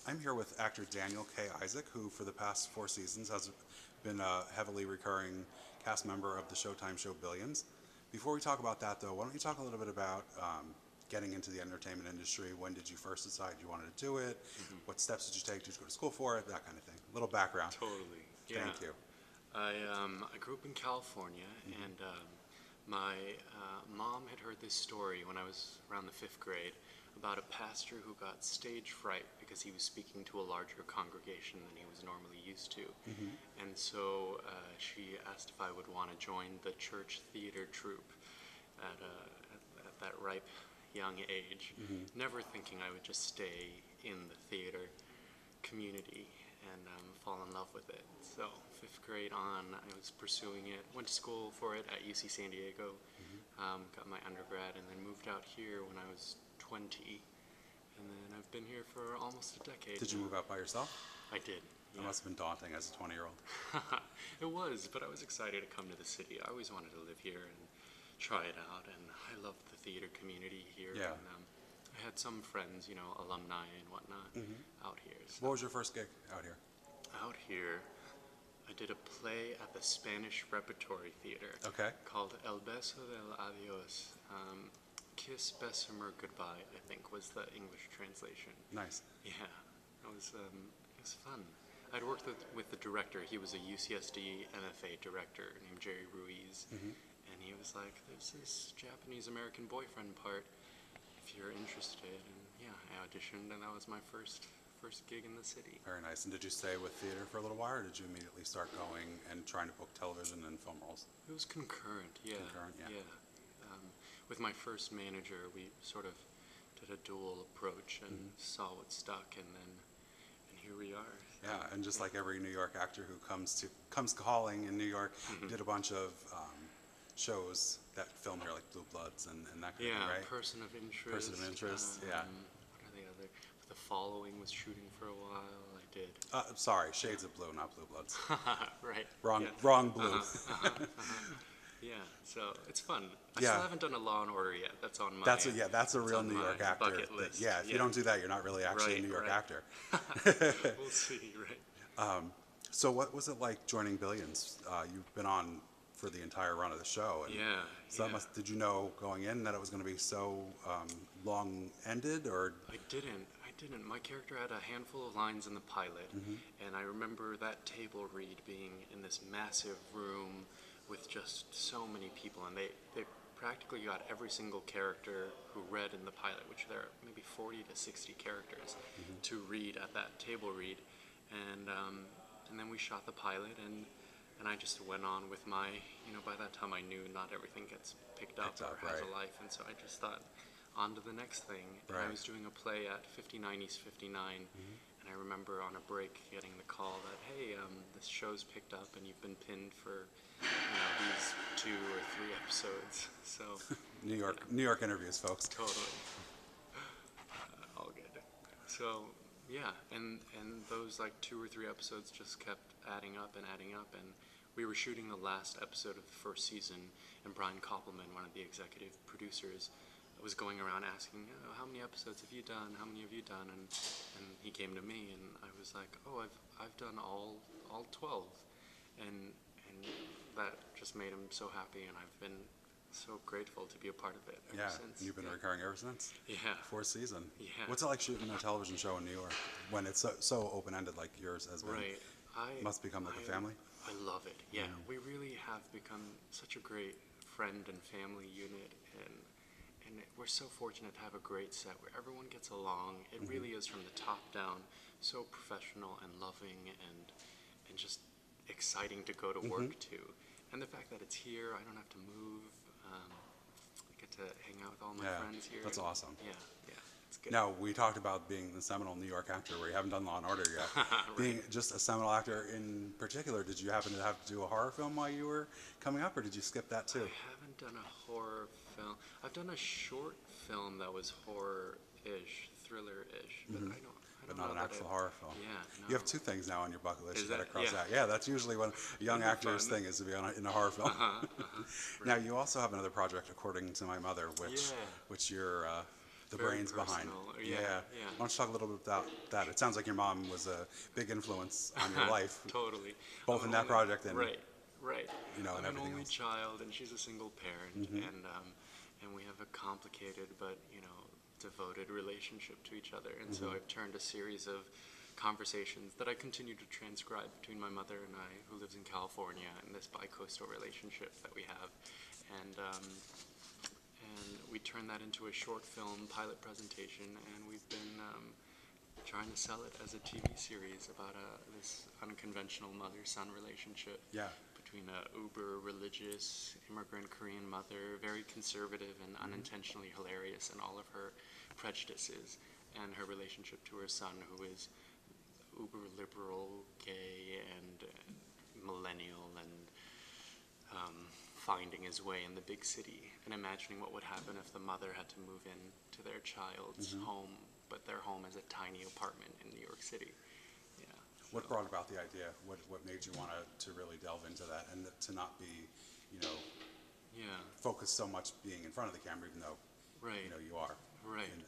I'm here with actor Daniel K. Isaac, who for the past 4 seasons has been a heavily recurring cast member of the Showtime show Billions. Before we talk about that, though, why don't you talk a little bit about getting into the entertainment industry? When did you first decide you wanted to do it? What steps did you take? Did you go to school for it? That kind of thing. A little background. Totally. Yeah. Thank you. I grew up in California, and my mom had heard this story when I was around the fifth grade about a pastor who got stage fright because he was speaking to a larger congregation than he was normally used to. And so she asked if I would want to join the church theater troupe at that ripe young age, never thinking I would just stay in the theater community and fall in love with it. So fifth grade on, I was pursuing it, went to school for it at UC San Diego, got my undergrad, and then moved out here when I was 20. And then I've been here for almost a decade Did you now. move out by yourself? I did. That Yeah. must have been daunting as a 20-year-old. It was, but I was excited to come to the city. I always wanted to live here and try it out, and I loved the theater community here. Yeah. And I had some friends, alumni and whatnot out here. So What was your first gig out here? out here, I did a play at the Spanish Repertory Theater Okay. called El Beso del Adios. Kiss, Bessemer, Goodbye, I think was the English translation. Nice. Yeah, it was fun. I'd worked with the director. He was a UCSD MFA director named Jerry Ruiz. And he was like, there's this Japanese-American boyfriend part, if you're interested. And yeah, I auditioned, and that was my first gig in the city. Very nice. And did you stay with theater for a little while, or did you immediately start going and trying to book television and film roles? It was concurrent, yeah. Concurrent, yeah. With my first manager, we sort of did a dual approach and saw what stuck, and here we are. Yeah, and just like every New York actor who comes calling in New York, did a bunch of shows that film here, like Blue Bloods and that kind of thing, right? Person of Interest. Person of Interest, yeah. What are the other? The Following was shooting for a while. I did. Sorry, Shades of Blue, not Blue Bloods. Right. Wrong, yeah. wrong blue. Yeah, so it's fun. I Yeah. still haven't done a Law and Order yet. That's on my. That's a real on New York my actor. bucket list. Yeah, if you don't do that, you're not really actually a Right, New York right. actor. We'll see. Right. So what was it like joining Billions? You've been on for the entire run of the show. And Yeah. So yeah. did you know going in that it was going to be so long-ended, or? I didn't. My character had a handful of lines in the pilot, and I remember that table read being in this massive room with just so many people, and they practically got every single character who read in the pilot, which there are maybe 40 to 60 characters to read at that table read, and then we shot the pilot, and I just went on with my, by that time I knew not everything gets picked up or has right. a life, and so I just thought, on to the next thing. And Right. I was doing a play at 59 East 59, and I remember on a break getting the call that, hey, this show's picked up and you've been pinned for these 2 or 3 episodes. So New York interviews, folks. totally, all good. So yeah, and those like 2 or 3 episodes just kept adding up, and we were shooting the last episode of the first season, and Brian Koppelman, one of the executive producers, was going around asking, how many episodes have you done? How many have you done? And he came to me, and I was like, oh, I've done all 12, and that just made him so happy, and I've been so grateful to be a part of it ever Yeah, since. and you've been recurring ever since? Yeah. 4th season. Yeah. What's it like shooting a television show in New York when it's so open-ended like yours has been? Right. Must become like a family? I love it. Yeah, we really have become such a great friend and family unit, and we're so fortunate to have a great set where everyone gets along. It really is from the top down, so professional and loving, and just exciting to go to work to. And the fact that it's here, I don't have to move. I get to hang out with all my friends here. That's awesome. Yeah, it's good. Now, we talked about being the seminal New York actor where you haven't done Law and Order yet. Right. Being just a seminal actor in particular, did you happen to have to do a horror film while you were coming up, or did you skip that too? I haven't done a horror film. I've done a short film that was horror-ish, thriller-ish, but I don't But know not an that actual horror film. Yeah, no. You have 2 things now on your bucket list Is you got to that- cross yeah. out. Yeah, that's usually what a young That'd be actor's fun. thing is to be in a horror film. Now, Right. you also have another project, according to my mother, which Yeah. you're the very brains behind. personal. Yeah. Yeah. Why don't you talk a little bit about that? It sounds like your mom was a big influence on your life, Totally. both I'm in that only- project and right, right. and I'm an everything only else. child, and she's a single parent, and we have a complicated but devoted relationship to each other. And so I've turned a series of conversations that I continue to transcribe between my mother and I, who lives in California, and this bi-coastal relationship that we have, and we turned that into a short film pilot presentation, and we've been trying to sell it as a TV series about this unconventional mother-son relationship Yeah. between a uber religious immigrant Korean mother, very conservative and unintentionally hilarious in all of her prejudices, and her relationship to her son, who is uber liberal, gay, and millennial, and finding his way in the big city, and imagining what would happen if the mother had to move in to their child's home, but their home is a tiny apartment in New York City. Yeah. What brought about the idea? What made you want to really delve into that and to not be, Yeah. focused so much being in front of the camera, even though, Right. you are. Right. And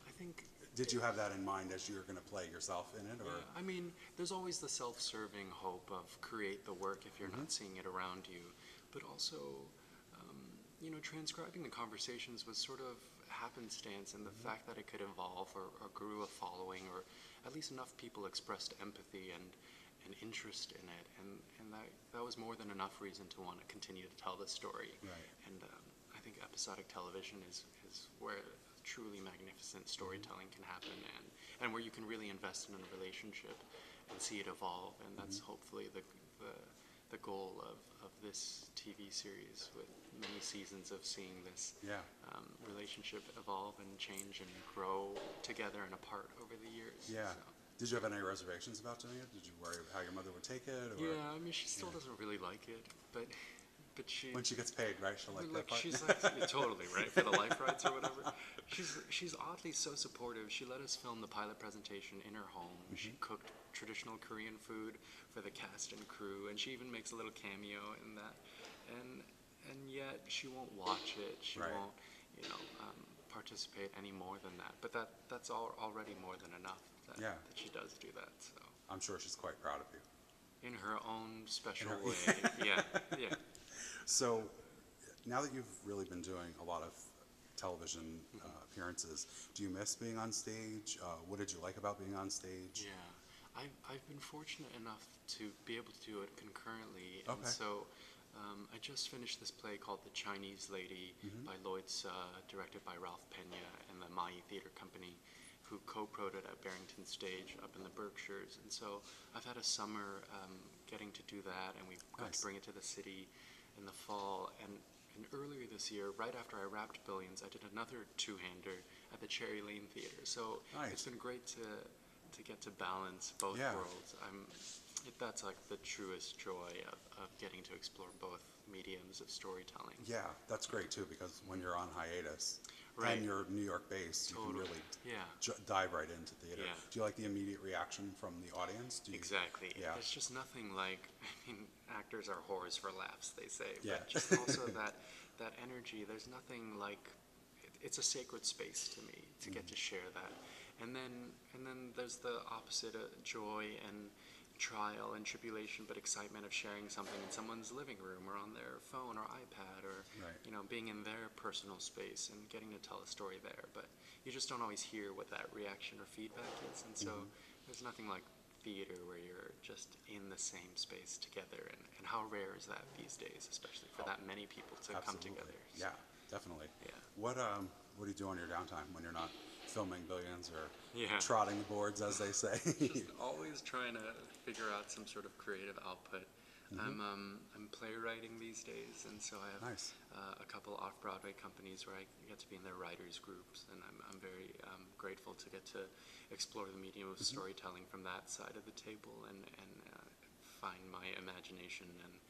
I think. did you have that in mind as you were going to play yourself in it, or? Yeah, I mean, there's always the self-serving hope of create the work if you're not seeing it around you, but also, transcribing the conversations was sort of happenstance, and the fact that it could evolve or grew a following, or at least enough people expressed empathy and interest in it, and that was more than enough reason to want to continue to tell the story. Right. And I think episodic television is where truly magnificent storytelling can happen, and where you can really invest in a relationship and see it evolve, and that's hopefully the goal of this TV series, with many seasons of seeing this Yeah. relationship evolve and change and grow together and apart over the years. Yeah. So. Did you have any reservations about doing it? Did you worry how your mother would take it? Or Yeah, I mean, she still doesn't really like it, but she. when she gets paid, right? She'll like that part. She's like yeah, totally right for the life rights or whatever. She's oddly so supportive. She let us film the pilot presentation in her home. She cooked traditional Korean food for the cast and crew, and she even makes a little cameo in that. And yet she won't watch it. She Right. won't participate any more than that. But that's already more than enough. Yeah. That she does do that. So I'm sure she's quite proud of you. in her own special her- way, yeah. So, now that you've really been doing a lot of television appearances, do you miss being on stage? What did you like about being on stage? Yeah, I've been fortunate enough to be able to do it concurrently, and Okay. so I just finished this play called The Chinese Lady by Lloyd Suh, directed by Ralph Pena and the Mayi Theater Company, who co-proed it at Barrington Stage up in the Berkshires. And so I've had a summer getting to do that, and we got Nice. to bring it to the city in the fall. And earlier this year, right after I wrapped Billions, I did another two-hander at the Cherry Lane Theater. So Nice. it's been great to get to balance both Yeah. worlds. That's like the truest joy of getting to explore both mediums of storytelling. Yeah, that's great too, because when you're on hiatus Right. and you're New York based, you Totally. can really Yeah. dive right into theater. Yeah. Do you like the immediate reaction from the audience? Do you, Exactly. Yeah. There's just nothing like, actors are whores for laughs, they say. Yeah. But just also that energy, there's nothing like, it's a sacred space to me to get to share that. And then there's the opposite, joy and trial and tribulation, but excitement of sharing something in someone's living room or on their phone or iPad, or Right. being in their personal space and getting to tell a story there. But you just don't always hear what that reaction or feedback is, and so there's nothing like theater where you're just in the same space together, and how rare is that these days, especially for that many people to come Absolutely. together. So, Yeah, definitely. Yeah. What do you do on your downtime when you're not filming Billions or Yeah. trotting the boards, as they say? Just always trying to figure out some sort of creative output. I'm playwriting these days, and so I have Nice. a couple off-Broadway companies where I get to be in their writers groups, and I'm very grateful to get to explore the medium of storytelling from that side of the table, and find my imagination and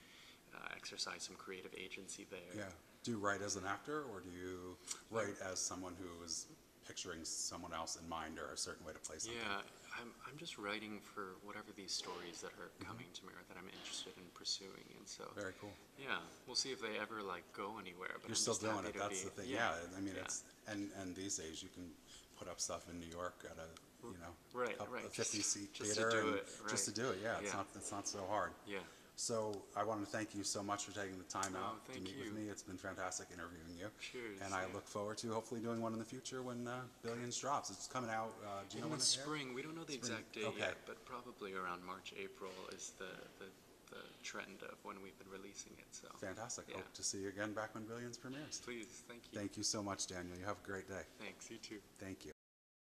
exercise some creative agency there. Yeah. Do you write as an actor, or do you write as someone who is picturing someone else in mind or a certain way to play something. Yeah, I'm just writing for whatever these stories that are coming to me or that I'm interested in pursuing, and so Very cool. yeah, we'll see if they ever like go anywhere. But You're I'm still just doing happy it. to That's be, the thing. Yeah. I mean, yeah. it's and these days you can put up stuff in New York at a Right, a right. 50-seat Just to theater do and it, just to right. do it. Yeah, Yeah. it's not so hard. Yeah. So I want to thank you so much for taking the time No, out to thank meet with you. me. It's been fantastic interviewing you. Cheers. And I yeah. look forward to hopefully doing one in the future when Billions drops. It's coming out. Do you know In when the it airs? spring, we don't know the Spring, exact date okay. yet, but probably around March, April is the trend of when we've been releasing it. So Fantastic. Yeah. Hope to see you again back when Billions premieres. please, thank you. Thank you so much, Daniel. You have a great day. Thanks. You too. Thank you.